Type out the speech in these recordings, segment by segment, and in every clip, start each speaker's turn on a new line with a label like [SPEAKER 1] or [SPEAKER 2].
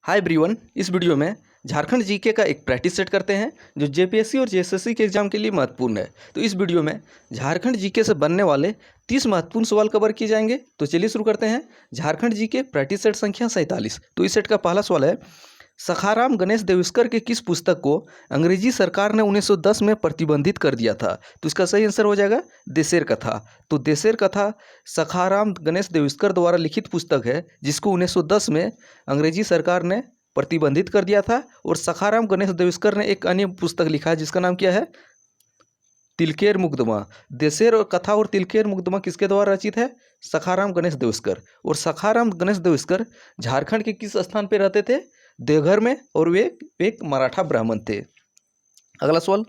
[SPEAKER 1] Hi everyone, इस video में Jharkhand GK का एक प्रैक्टिस सेट करते हैं जो जेपीएससी और जेएसएससी के एग्जाम के लिए महत्वपूर्ण है। तो इस वीडियो में झारखंड जीके से बनने वाले 30 महत्वपूर्ण सवाल कवर किए जाएंगे। तो चलिए शुरू करते हैं। झारखंड जीके प्रैक्टिस सेट संख्या 47। तो इस सेट का पहला सवाल है, सखाराम गणेश देविस्कर के किस पुस्तक को अंग्रेजी सरकार ने 1910 में प्रतिबंधित कर दिया था? तो इसका सही आंसर हो जाएगा देशेर कथा। तो देशेर कथा सखाराम गणेश देविस्कर द्वारा लिखित पुस्तक है जिसको 1910 में अंग्रेजी सरकार ने प्रतिबंधित कर दिया था। और सखाराम गणेश देविस्कर ने एक अन्य पुस्तक लिखा है जिसका नाम क्या है? तिलकेर मुकदमा। देशेर और कथा और तिलकेर मुकदमा किसके द्वारा रचित है? सखाराम गणेश देविस्कर। और सखाराम गणेश देविस्कर झारखंड के किस स्थान पर रहते थे? देवघर में। और वे एक मराठा ब्राह्मण थे। अगला सवाल,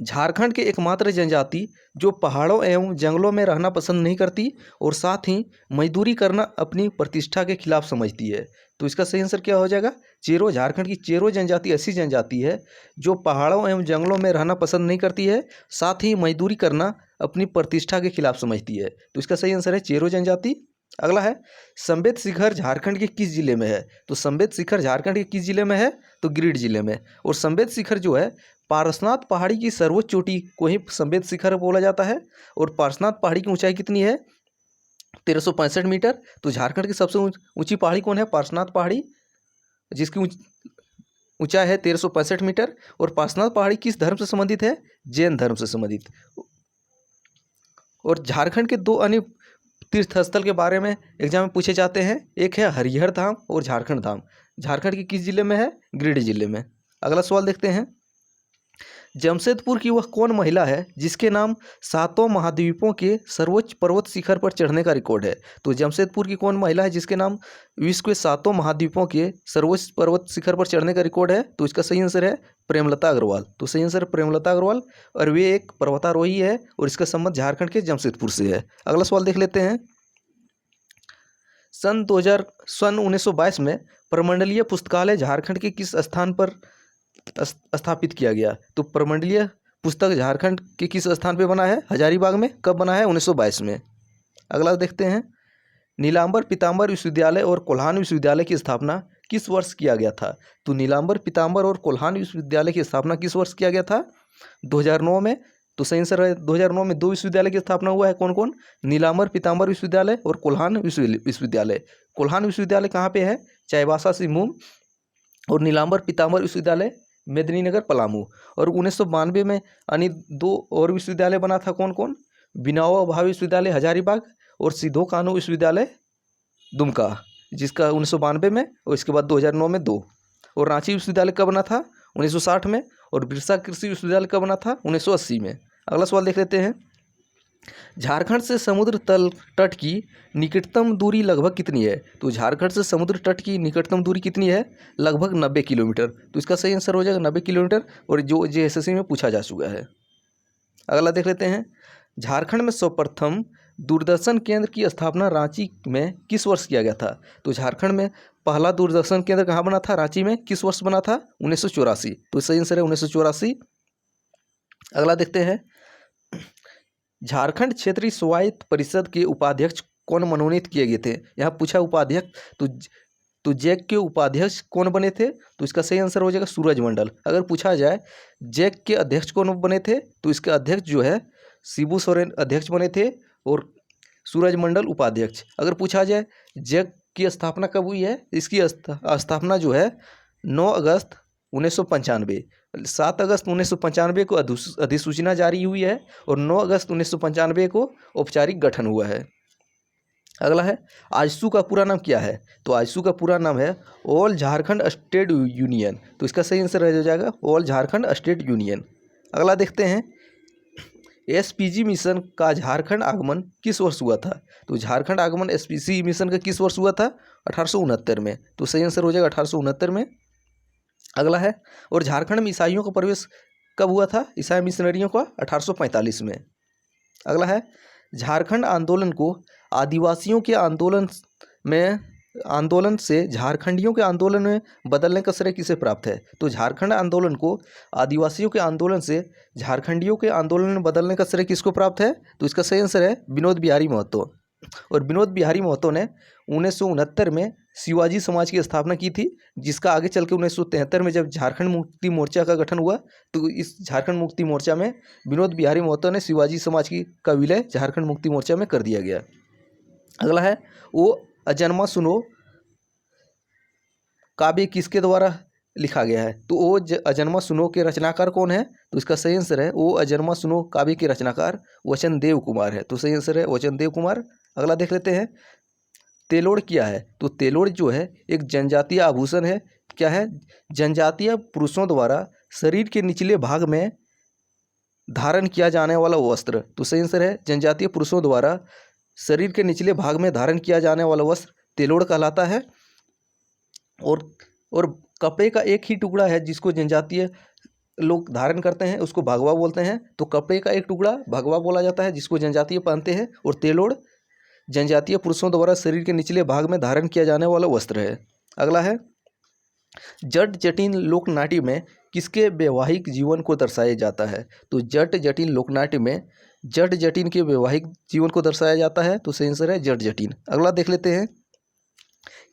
[SPEAKER 1] झारखंड के एकमात्र जनजाति जो पहाड़ों एवं जंगलों में रहना पसंद नहीं करती और साथ ही मजदूरी करना अपनी प्रतिष्ठा के खिलाफ समझती है। तो इसका सही आंसर क्या हो जाएगा? चेरो। झारखंड की चेरो जनजाति ऐसी जनजाति है जो पहाड़ों एवं जंगलों में रहना पसंद नहीं करती है, साथ ही मजदूरी करना अपनी प्रतिष्ठा के खिलाफ समझती है। तो इसका सही आंसर है चेरो जनजाति। अगला है, संबेत शिखर झारखंड के किस जिले में है? तो संबेत शिखर झारखंड के किस जिले में है? तो गिरिडीह जिले में। और संबेत शिखर जो है पारसनाथ पहाड़ी की सर्वोच्च चोटी को ही संबेत शिखर बोला जाता है। और पारसनाथ पहाड़ी की ऊंचाई कितनी है? 1365 मीटर। तो झारखंड की सबसे ऊंची पहाड़ी कौन है? पारसनाथ पहाड़ी, जिसकी ऊंचाई है 1365 मीटर। और पारसनाथ पहाड़ी किस धर्म से संबंधित है? जैन धर्म से संबंधित। और झारखंड के दो अन्य तीर्थ स्थल के बारे में एग्जाम में पूछे जाते हैं, एक है हरिहर धाम और झारखंड धाम। झारखंड के किस जिले में है? गिरिडीह जिले में। अगला सवाल देखते हैं, जमशेदपुर की वह कौन महिला है जिसके नाम सातों महाद्वीपों के सर्वोच्च पर्वत शिखर पर चढ़ने का रिकॉर्ड है? तो जमशेदपुर की कौन महिला है जिसके नाम विश्व के सातों महाद्वीपों के सर्वोच्च पर्वत शिखर पर चढ़ने का रिकॉर्ड है? तो इसका सही आंसर है प्रेमलता अग्रवाल। तो सही आंसर है प्रेमलता अग्रवाल और वे एक पर्वतारोही है और इसका संबंध झारखंड के जमशेदपुर से है। अगला सवाल देख लेते हैं, सन 1922 में प्रमंडलीय पुस्तकालय झारखंड के किस स्थान पर स्थापित किया गया? तो प्रमंडलीय पुस्तक झारखंड के किस स्थान पे बना है? हजारीबाग में। कब बना है? 1922 में। अगला देखते हैं, नीलांबर पीताम्बर विश्वविद्यालय और कोल्हान विश्वविद्यालय की स्थापना किस वर्ष किया गया था? तो नीलांबर पीताम्बर और कोल्हान विश्वविद्यालय की स्थापना किस वर्ष किया गया था? 2009 में। तो सही आंसर है 2009 में दो विश्वविद्यालय की स्थापना हुआ है। कौन कौन? नीलांबर पीताम्बर विश्वविद्यालय और कोल्हान विश्वविद्यालय। कोल्हान विश्वविद्यालय कहाँ पे है? चाईबासा सिंहभूम। और नीलांबर पीताम्बर विश्वविद्यालय मेदिनीनगर पलामू। और 1992 में अन्य दो और विश्वविद्यालय बना था। कौन कौन? बिनावा भावे विश्वविद्यालय हजारीबाग और सिद्धो कान्हू विश्वविद्यालय दुमका, जिसका 1992 में और इसके बाद 2009 में दो। और रांची विश्वविद्यालय कब बना था? 1960 में। और बिरसा कृषि विश्वविद्यालय कब बना था? 1980 में। अगला सवाल देख लेते हैं, झारखंड से समुद्र तल तट की निकटतम दूरी लगभग कितनी है? तो झारखंड से समुद्र तट की निकटतम दूरी कितनी है? लगभग 90 किलोमीटर। तो इसका सही आंसर हो जाएगा 90 किलोमीटर और जो जेएसएससी में पूछा जा चुका है। अगला देख लेते हैं, झारखंड में सर्वप्रथम दूरदर्शन केंद्र की स्थापना रांची में किस वर्ष किया गया था? तो झारखंड में पहला दूरदर्शन केंद्र कहाँ बना था? रांची में। किस वर्ष बना था? 1984। तो सही आंसर है 1984। अगला देखते हैं, झारखंड क्षेत्रीय स्वायत्त परिषद के उपाध्यक्ष कौन मनोनीत किए गए थे? यहाँ पूछा उपाध्यक्ष, तो जैक के उपाध्यक्ष कौन बने थे? तो इसका सही आंसर हो जाएगा सूरज मंडल। अगर पूछा जाए जैक के अध्यक्ष कौन बने थे, तो इसके अध्यक्ष जो है शिबू सोरेन अध्यक्ष बने थे और सूरज मंडल उपाध्यक्ष। अगर पूछा जाए जैक की स्थापना कब हुई है, इसकी स्थापना जो है 9 अगस्त 1995, 7 अगस्त 1995 को अधिसूचना जारी हुई है और 9 अगस्त 1995 को औपचारिक गठन हुआ है। अगला है, आजसू का पूरा नाम क्या है? तो आजसू का पूरा नाम है ऑल झारखंड स्टेट यूनियन। तो इसका सही आंसर हो जाएगा ऑल झारखंड स्टेट यूनियन। अगला देखते हैं, एसपीजी मिशन का झारखंड आगमन किस वर्ष हुआ था? तो झारखंड आगमन एसपीजी मिशन का किस वर्ष हुआ था? 1869 में। तो सही आंसर हो जाएगा 1869 में। अगला है, और झारखंड में ईसाइयों का प्रवेश कब हुआ था? ईसाई मिशनरियों का 1845 में। अगला है, झारखंड आंदोलन को आदिवासियों के आंदोलन से झारखंडियों के आंदोलन में बदलने का श्रेय किसे प्राप्त है? तो झारखंड आंदोलन को आदिवासियों के आंदोलन से झारखंडियों के आंदोलन में बदलने का श्रेय किसको प्राप्त है? तो इसका सही आंसर है विनोद बिहारी महतो। और विनोद बिहारी महतो ने 1969 में शिवाजी समाज की स्थापना की थी, जिसका आगे चल के 1973 में जब झारखंड मुक्ति मोर्चा का गठन हुआ तो इस झारखंड मुक्ति मोर्चा में विनोद बिहारी महतो ने शिवाजी समाज का विलय झारखंड मुक्ति मोर्चा में कर दिया गया। अगला है वो अजन्मा सुनो काव्य किसके द्वारा लिखा गया है? तो वो अजन्मा सुनो के रचनाकार कौन है? तो इसका सही आंसर है वो अजन्मा सुनो काव्य के रचनाकार वचन देव कुमार है। तो सही आंसर है वचन देव कुमार। अगला देख लेते हैं, तेलोड़ क्या है? तो तेलोड़ जो है एक जनजातीय आभूषण है। क्या है? जनजातीय पुरुषों द्वारा शरीर के निचले भाग में धारण किया जाने वाला वस्त्र। तो सही आंसर है जनजातीय पुरुषों द्वारा शरीर के निचले भाग में धारण किया जाने वाला वस्त्र तेलोड़ कहलाता है। और कपड़े का एक ही टुकड़ा है जिसको जनजातीय लोग धारण करते हैं, उसको भगवा बोलते हैं। तो कपड़े का एक टुकड़ा भगवा बोला जाता है जिसको जनजातीय पहनते हैं, और तेलोड़ जनजातीय पुरुषों द्वारा शरीर के निचले भाग में धारण किया जाने वाला वस्त्र है। अगला है, जट जटिन लोकनाट्य में किसके वैवाहिक जीवन को दर्शाया जाता है? तो जट जटिन लोकनाट्य में जट जटिन के वैवाहिक जीवन को दर्शाया जाता है। तो सही आंसर है जट जटिन। अगला देख लेते हैं,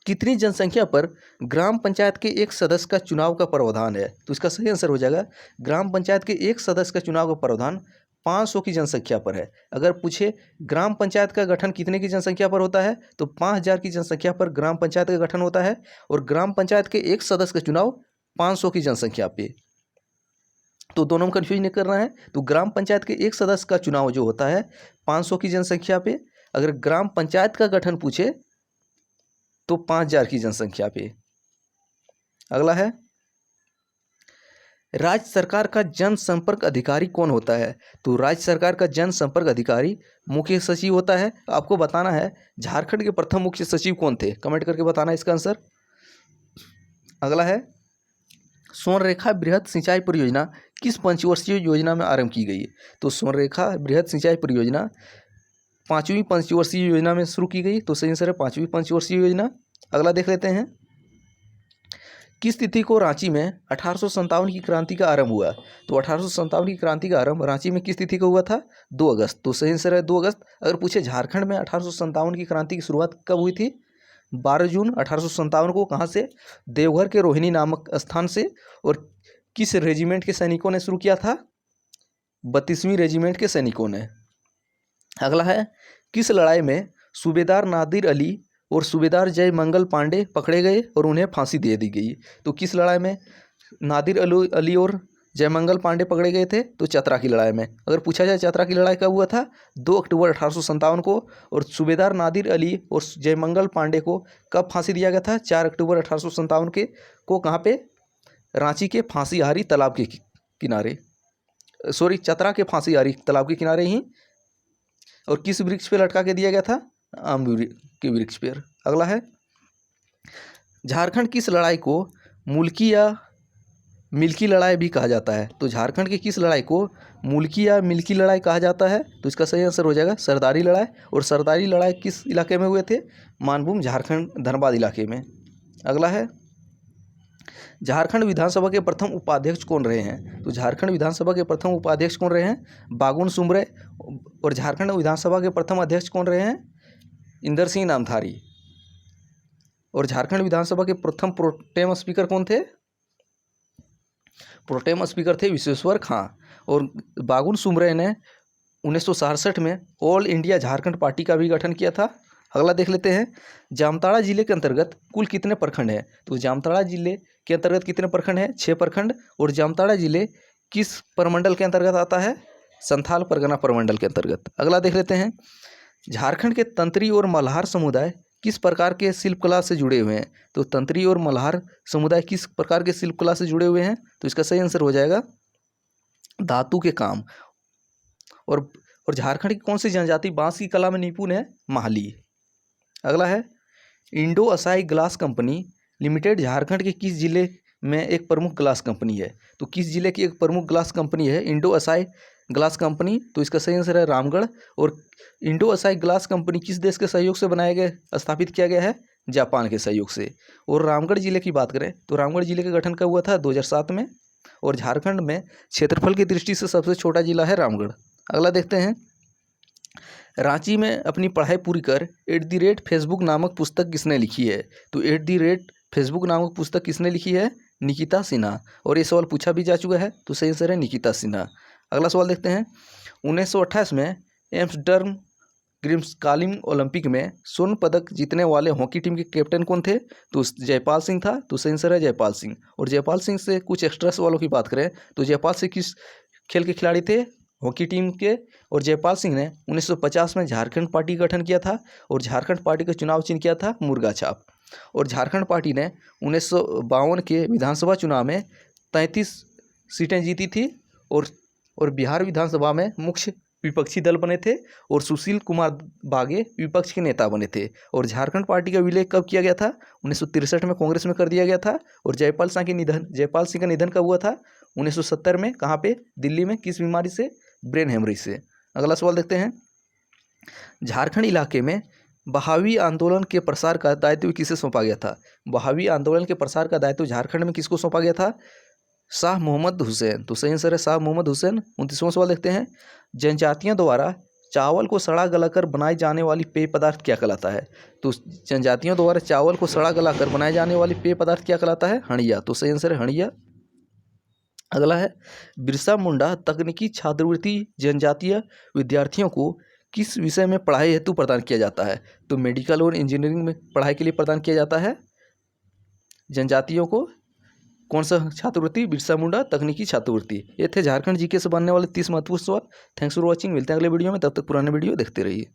[SPEAKER 1] कितनी जनसंख्या पर ग्राम पंचायत के एक सदस्य का चुनाव का प्रावधान है? तो इसका सही आंसर हो जाएगा ग्राम पंचायत के एक सदस्य का चुनाव का प्रावधान 500 की जनसंख्या पर है। अगर पूछे ग्राम पंचायत का गठन कितने की जनसंख्या पर होता है, तो 5000 की जनसंख्या पर ग्राम पंचायत का गठन होता है, और ग्राम पंचायत के एक सदस्य का चुनाव 500 की जनसंख्या पे। तो दोनों में कन्फ्यूज नहीं करना है। तो ग्राम पंचायत के एक सदस्य का चुनाव जो होता है 500 की जनसंख्या पे, अगर ग्राम पंचायत का गठन पूछे तो 5000 की जनसंख्या पे। अगला है, राज्य सरकार का जनसंपर्क अधिकारी कौन होता है? तो राज्य सरकार का जनसंपर्क अधिकारी मुख्य सचिव होता है। आपको बताना है झारखंड के प्रथम मुख्य सचिव कौन थे, कमेंट करके बताना इसका आंसर। अगला है, स्वर्णरेखा बृहद सिंचाई परियोजना किस पंचवर्षीय योजना में आरंभ की गई? तो स्वर्णरेखा बृहद सिंचाई परियोजना 5वीं पंचवर्षीय योजना में शुरू की गई। तो सही आंसर है 5वीं पंचवर्षीय योजना। अगला देख लेते हैं, किस तिथि को रांची में 1857 की क्रांति का आरंभ हुआ? तो 1857 की क्रांति का आरंभ रांची में किस तिथि को हुआ था? 2 अगस्त। तो सही आंसर है 2 अगस्त। अगर पूछे झारखंड में 1857 की क्रांति की शुरुआत कब हुई थी? 12 जून 1857 को। कहाँ से? देवघर के रोहिणी नामक स्थान से। और किस रेजिमेंट के सैनिकों ने शुरू किया था? 32वीं रेजिमेंट के सैनिकों ने। अगला है, किस लड़ाई में सूबेदार नादिर अली और सूबेदार जयमंगल पांडे पकड़े गए और उन्हें फांसी दे दी गई? तो किस लड़ाई में नादिर अली और जयमंगल पांडे पकड़े गए थे? तो चतरा की लड़ाई में। अगर पूछा जाए चतरा की लड़ाई कब हुआ था? 2 अक्टूबर 1857 को। और सूबेदार नादिर अली और जयमंगल पांडे को कब फांसी दिया गया था? 4 अक्टूबर 1857 को। कहाँ पे? रांची के फांसीहारी तालाब के किनारे, सॉरी चतरा के फांसीहारी तालाब के किनारे ही। और किस वृक्ष पे लटका के दिया गया था? आम के वृक्ष पर। अगला है, झारखंड किस लड़ाई को मुल्की या मिल्की लड़ाई भी कहा जाता है? तो झारखंड की किस लड़ाई को मुल्की या मिल्की लड़ाई कहा जाता है? तो इसका सही आंसर हो जाएगा सरदारी लड़ाई। और सरदारी लड़ाई किस इलाके में हुए थे? मानभूम झारखंड धनबाद इलाके में। अगला है, झारखंड विधानसभा के प्रथम उपाध्यक्ष कौन रहे हैं? तो झारखंड विधानसभा के प्रथम उपाध्यक्ष कौन रहे हैं? बागुन सुमरे। और झारखंड विधानसभा के प्रथम अध्यक्ष कौन रहे हैं? इंदर सिंह नामधारी। और झारखंड विधानसभा के प्रथम प्रोटेम स्पीकर कौन थे? प्रोटेम स्पीकर थे विश्वेश्वर खां। और बागुन सुमरे ने 1967 में ऑल इंडिया झारखंड पार्टी का भी गठन किया था। अगला देख लेते हैं, जामताड़ा जिले के अंतर्गत कुल कितने प्रखंड हैं? तो जामताड़ा जिले के अंतर्गत कितने प्रखंड हैं? 6 प्रखंड। और जामताड़ा जिले किस प्रमंडल के अंतर्गत आता है? संथाल परगना प्रमंडल के अंतर्गत। अगला देख लेते हैं, झारखंड के तंत्री और मल्हार समुदाय किस प्रकार के शिल्पकला से जुड़े हुए हैं? तो तंत्री और मल्हार समुदाय किस प्रकार के शिल्पकला से जुड़े हुए हैं? तो इसका सही आंसर हो जाएगा धातु के काम। और झारखंड की कौन सी जनजाति बांस की कला में निपुण है? माहली। अगला है, Indo Asahi glass company limited Jharkhand के किस जिले में एक प्रमुख ग्लास कंपनी है? तो किस जिले की एक प्रमुख ग्लास कंपनी है इंडो असाई ग्लास कंपनी? तो इसका सही आंसर है रामगढ़। और इंडो असाई ग्लास कंपनी किस देश के सहयोग से बनाया गया, स्थापित किया गया है? जापान के सहयोग से। और रामगढ़ जिले की बात करें तो रामगढ़ जिले का गठन कब हुआ था? 2007 में। और झारखंड में क्षेत्रफल की दृष्टि से सबसे छोटा जिला है रामगढ़। अगला देखते हैं, रांची में अपनी पढ़ाई पूरी कर @फेसबुक नामक पुस्तक किसने लिखी है? तो @फेसबुक नामक पुस्तक किसने लिखी है? निकिता सिन्हा। और ये सवाल पूछा भी जा चुका है, तो सही आंसर है निकिता सिन्हा। अगला सवाल देखते हैं। 1928 में एम्स्टर्डम ग्रीमस्कालिम ओलंपिक में स्वर्ण पदक जीतने वाले हॉकी टीम के कैप्टन कौन थे? तो जयपाल सिंह था। तो सही आंसर है जयपाल सिंह। और जयपाल सिंह से कुछ एक्स्ट्रा सवालों की बात करें तो जयपाल सिंह किस खेल के खिलाड़ी थे? हॉकी टीम के। और जयपाल सिंह ने 1950 में झारखंड पार्टी का गठन किया था और झारखंड पार्टी का चुनाव चिन्ह किया था मुर्गा छाप। और झारखंड पार्टी ने 1952 के विधानसभा चुनाव में 33 सीटें जीती थी और बिहार विधानसभा में मुख्य विपक्षी दल बने थे और सुशील कुमार बागे विपक्ष के नेता बने थे। और झारखंड पार्टी का विलय कब किया गया था? 1963 में कांग्रेस में कर दिया गया था। और जयपाल सिंह का निधन कब हुआ था? 1970 में। कहाँ पे? दिल्ली में। किस बीमारी से? ब्रेन हेमरेज से। अगला सवाल देखते हैं। झारखंड इलाके में बहावी आंदोलन के प्रसार का दायित्व किसे सौंपा गया था? बहावी आंदोलन के प्रसार का दायित्व झारखंड में किसको सौंपा गया था? शाह मोहम्मद हुसैन। तो सही आंसर है शाह मोहम्मद हुसैन। 29वां सवाल देखते हैं। जनजातियों द्वारा चावल को सड़ा गलाकर बनाई जाने वाली पेय पदार्थ क्या कहलाता है? तो जनजातियों द्वारा चावल को सड़ा गलाकर बनाए जाने वाली पेय पदार्थ क्या कहलाता है? हंडिया। तो सही आंसर है हंडिया। अगला है, बिरसा मुंडा तकनीकी छात्रवृत्ति जनजातीय विद्यार्थियों को किस विषय में पढ़ाई हेतु प्रदान किया जाता है? तो मेडिकल और इंजीनियरिंग में पढ़ाई के लिए प्रदान किया जाता है जनजातियों को। कौन सा छात्रवृत्ति? बिरसा मुंडा तकनीकी छात्रवृत्ति। ये थे झारखंड जीके से बनने वाले 30 महत्वपूर्ण सवाल। Thanks for watching. मिलते हैं अगले वीडियो में, तब तक पुराने वीडियो देखते रहिए।